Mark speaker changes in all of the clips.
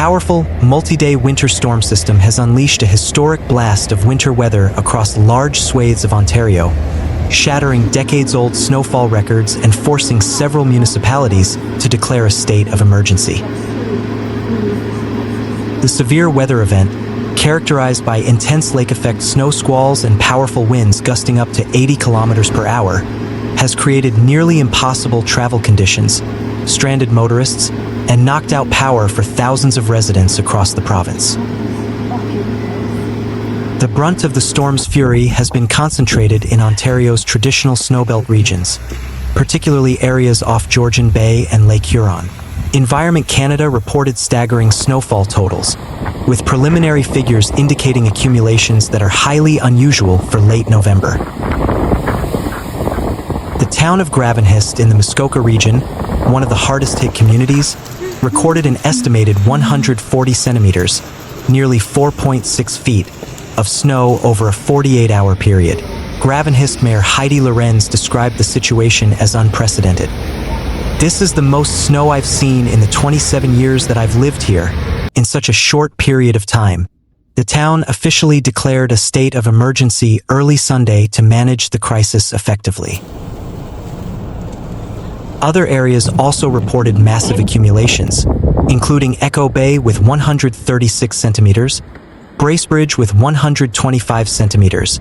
Speaker 1: powerful, multi-day winter storm system has unleashed a historic blast of winter weather across large swathes of Ontario, shattering decades-old snowfall records and forcing several municipalities to declare a state of emergency. The severe weather event, characterized by intense lake-effect snow squalls and powerful winds gusting up to 80 kilometers per hour, has created nearly impossible travel conditions, stranded motorists, and knocked out power for thousands of residents across the province. The brunt of the storm's fury has been concentrated in Ontario's traditional snowbelt regions, particularly areas off Georgian Bay and Lake Huron. Environment Canada reported staggering snowfall totals, with preliminary figures indicating accumulations that are highly unusual for late November. The town of Gravenhurst in the Muskoka region, one of the hardest-hit communities, recorded an estimated 140 centimetres, nearly 4.6 feet, of snow over a 48-hour period. Gravenhurst Mayor Heidi Lorenz described the situation as unprecedented. "This is the most snow I've seen in the 27 years that I've lived here, in such a short period of time." The town officially declared a state of emergency early Sunday to manage the crisis effectively. Other areas also reported massive accumulations, including Echo Bay with 136 centimetres, Bracebridge with 125 centimetres,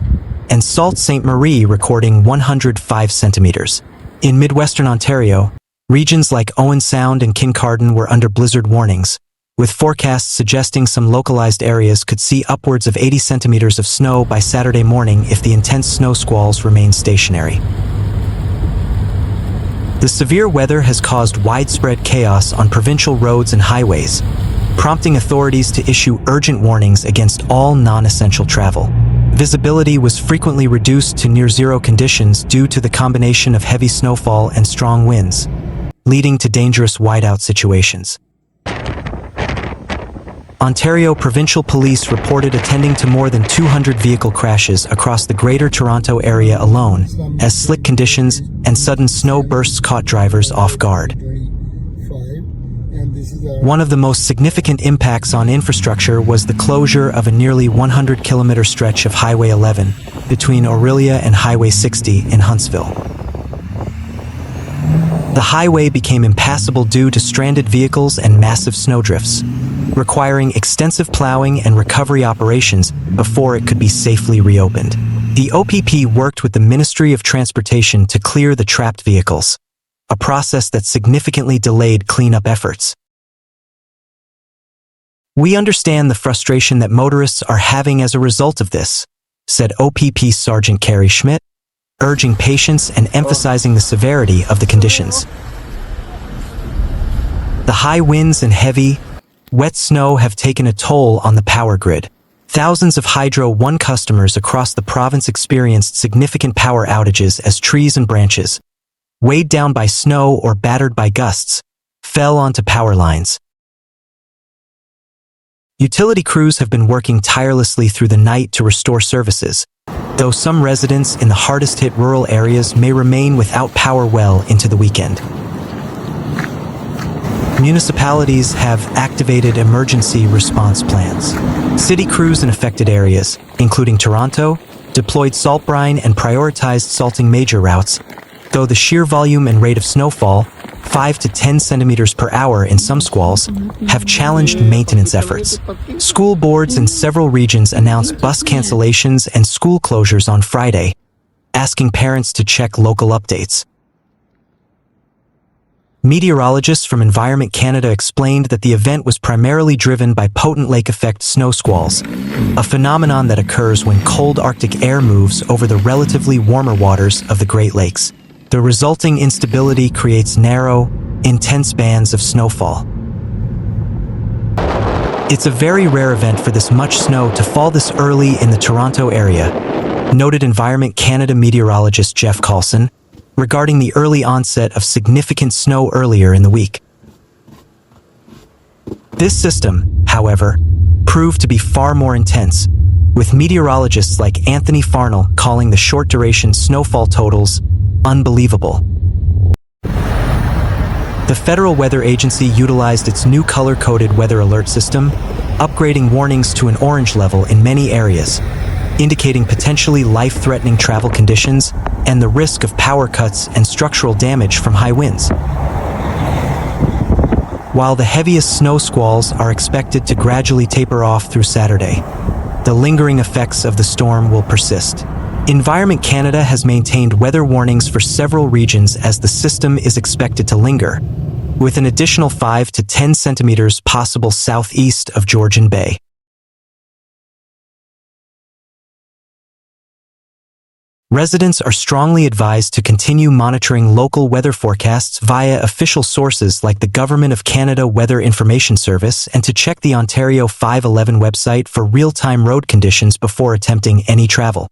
Speaker 1: and Sault Ste. Marie recording 105 centimetres. In midwestern Ontario, regions like Owen Sound and Kincardine were under blizzard warnings, with forecasts suggesting some localized areas could see upwards of 80 centimetres of snow by Saturday morning if the intense snow squalls remain stationary. The severe weather has caused widespread chaos on provincial roads and highways, prompting authorities to issue urgent warnings against all non-essential travel. Visibility was frequently reduced to near-zero conditions due to the combination of heavy snowfall and strong winds, leading to dangerous whiteout situations. Ontario Provincial Police reported attending to more than 200 vehicle crashes across the Greater Toronto area alone, as slick conditions and sudden snow bursts caught drivers off guard. One of the most significant impacts on infrastructure was the closure of a nearly 100-kilometer stretch of Highway 11 between Orillia and Highway 60 in Huntsville. The highway became impassable due to stranded vehicles and massive snowdrifts, requiring extensive plowing and recovery operations before it could be safely reopened. The OPP worked with the Ministry of Transportation to clear the trapped vehicles, a process that significantly delayed cleanup efforts. "We understand the frustration that motorists are having as a result of this," said OPP Sergeant Carrie Schmidt, urging patience and emphasizing the severity of the conditions. The high winds and heavy, wet snow have taken a toll on the power grid. Thousands of Hydro One customers across the province experienced significant power outages as trees and branches, weighed down by snow or battered by gusts, fell onto power lines. Utility crews have been working tirelessly through the night to restore services, though some residents in the hardest-hit rural areas may remain without power well into the weekend. Municipalities have activated emergency response plans. City crews in affected areas, including Toronto, deployed salt brine and prioritized salting major routes, though the sheer volume and rate of snowfall, 5 to 10 centimeters per hour in some squalls, have challenged maintenance efforts. School boards in several regions announced bus cancellations and school closures on Friday, asking parents to check local updates. Meteorologists from Environment Canada explained that the event was primarily driven by potent lake-effect snow squalls, a phenomenon that occurs when cold Arctic air moves over the relatively warmer waters of the Great Lakes. The resulting instability creates narrow, intense bands of snowfall. It's a very rare event for this much snow to fall this early in the Toronto area, noted Environment Canada meteorologist Jeff Carlson, regarding the early onset of significant snow earlier in the week. This system, however, proved to be far more intense, with meteorologists like Anthony Farnell calling the short-duration snowfall totals unbelievable. The The Federal Weather Agency utilized its new color-coded weather alert system, upgrading warnings to an orange level in many areas, indicating potentially life-threatening travel conditions and the risk of power cuts and structural damage from high winds. While the heaviest snow squalls are expected to gradually taper off through Saturday, the lingering effects of the storm will persist. Environment Canada has maintained weather warnings for several regions as the system is expected to linger, with an additional 5 to 10 centimeters possible southeast of Georgian Bay. Residents are strongly advised to continue monitoring local weather forecasts via official sources like the Government of Canada Weather Information Service and to check the Ontario 511 website for real-time road conditions before attempting any travel.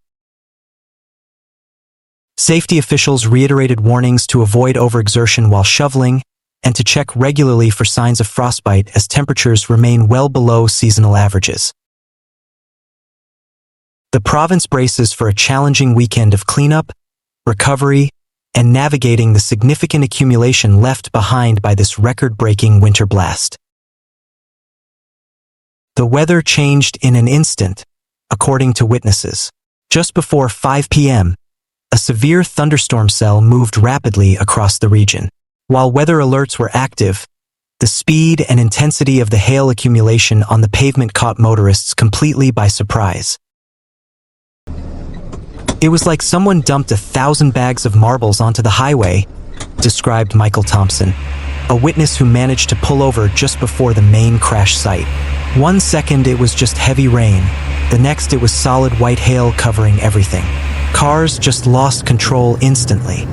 Speaker 1: Safety officials reiterated warnings to avoid overexertion while shoveling and to check regularly for signs of frostbite as temperatures remain well below seasonal averages. The province braces for a challenging weekend of cleanup, recovery, and navigating the significant accumulation left behind by this record-breaking winter blast. The weather changed in an instant, according to witnesses. Just before 5 p.m., a severe thunderstorm cell moved rapidly across the region. While weather alerts were active, the speed and intensity of the hail accumulation on the pavement caught motorists completely by surprise. It was like someone dumped 1,000 bags of marbles onto the highway, described Michael Thompson, a witness who managed to pull over just before the main crash site. 1 second it was just heavy rain, the next it was solid white hail covering everything. Cars just lost control instantly.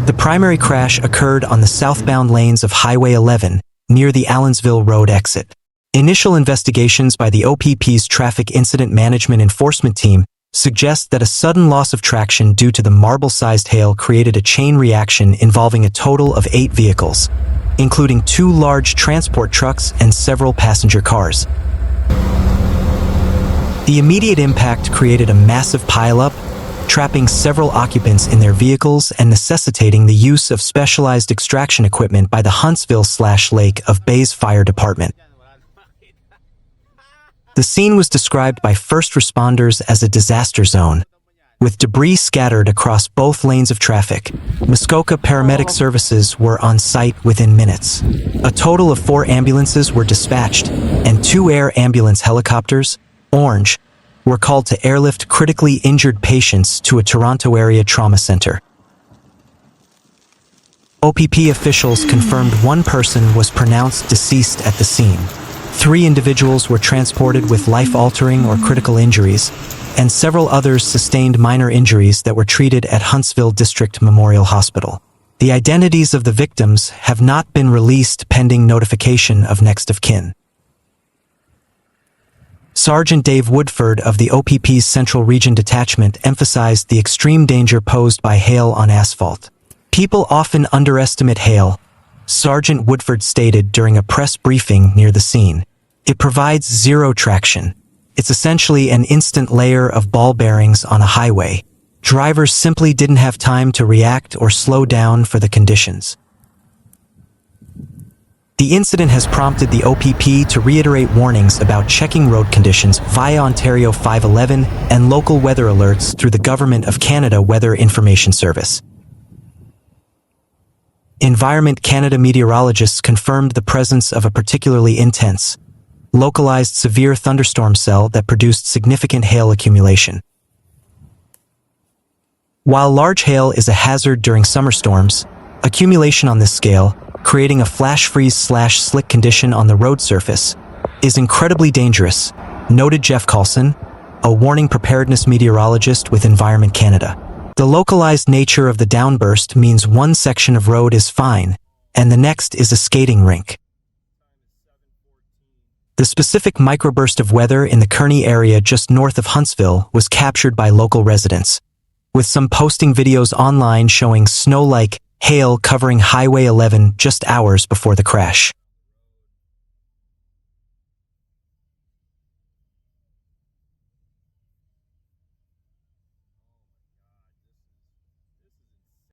Speaker 1: The primary crash occurred on the southbound lanes of Highway 11 near the Allensville Road exit. Initial investigations by the OPP's Traffic Incident Management Enforcement Team suggest that a sudden loss of traction due to the marble-sized hail created a chain reaction involving a total of 8 vehicles, including 2 large transport trucks and several passenger cars. The immediate impact created a massive pileup, trapping several occupants in their vehicles and necessitating the use of specialized extraction equipment by the Huntsville/Lake of Bays Fire Department. The scene was described by first responders as a disaster zone, with debris scattered across both lanes of traffic. Muskoka paramedic services were on site within minutes. A total of 4 ambulances were dispatched, and 2 air ambulance helicopters, Orange, were called to airlift critically injured patients to a Toronto area trauma center. OPP officials confirmed 1 person was pronounced deceased at the scene. 3 individuals were transported with life-altering or critical injuries, and several others sustained minor injuries that were treated at Huntsville District Memorial Hospital. The identities of the victims have not been released pending notification of next of kin. Sergeant Dave Woodford of the OPP's Central Region Detachment emphasized the extreme danger posed by hail on asphalt. People often underestimate hail, Sergeant Woodford stated during a press briefing near the scene. It provides zero traction. It's essentially an instant layer of ball bearings on a highway. Drivers simply didn't have time to react or slow down for the conditions. The incident has prompted the OPP to reiterate warnings about checking road conditions via Ontario 511 and local weather alerts through the Government of Canada Weather Information Service. Environment Canada meteorologists confirmed the presence of a particularly intense, localized severe thunderstorm cell that produced significant hail accumulation. While large hail is a hazard during summer storms, accumulation on this scale, creating a flash freeze/slick condition on the road surface, is incredibly dangerous, noted Jeff Carlson, a warning preparedness meteorologist with Environment Canada. The localized nature of the downburst means one section of road is fine, and the next is a skating rink. The specific microburst of weather in the Kearney area just north of Huntsville was captured by local residents, with some posting videos online showing snow-like hail covering Highway 11 just hours before the crash.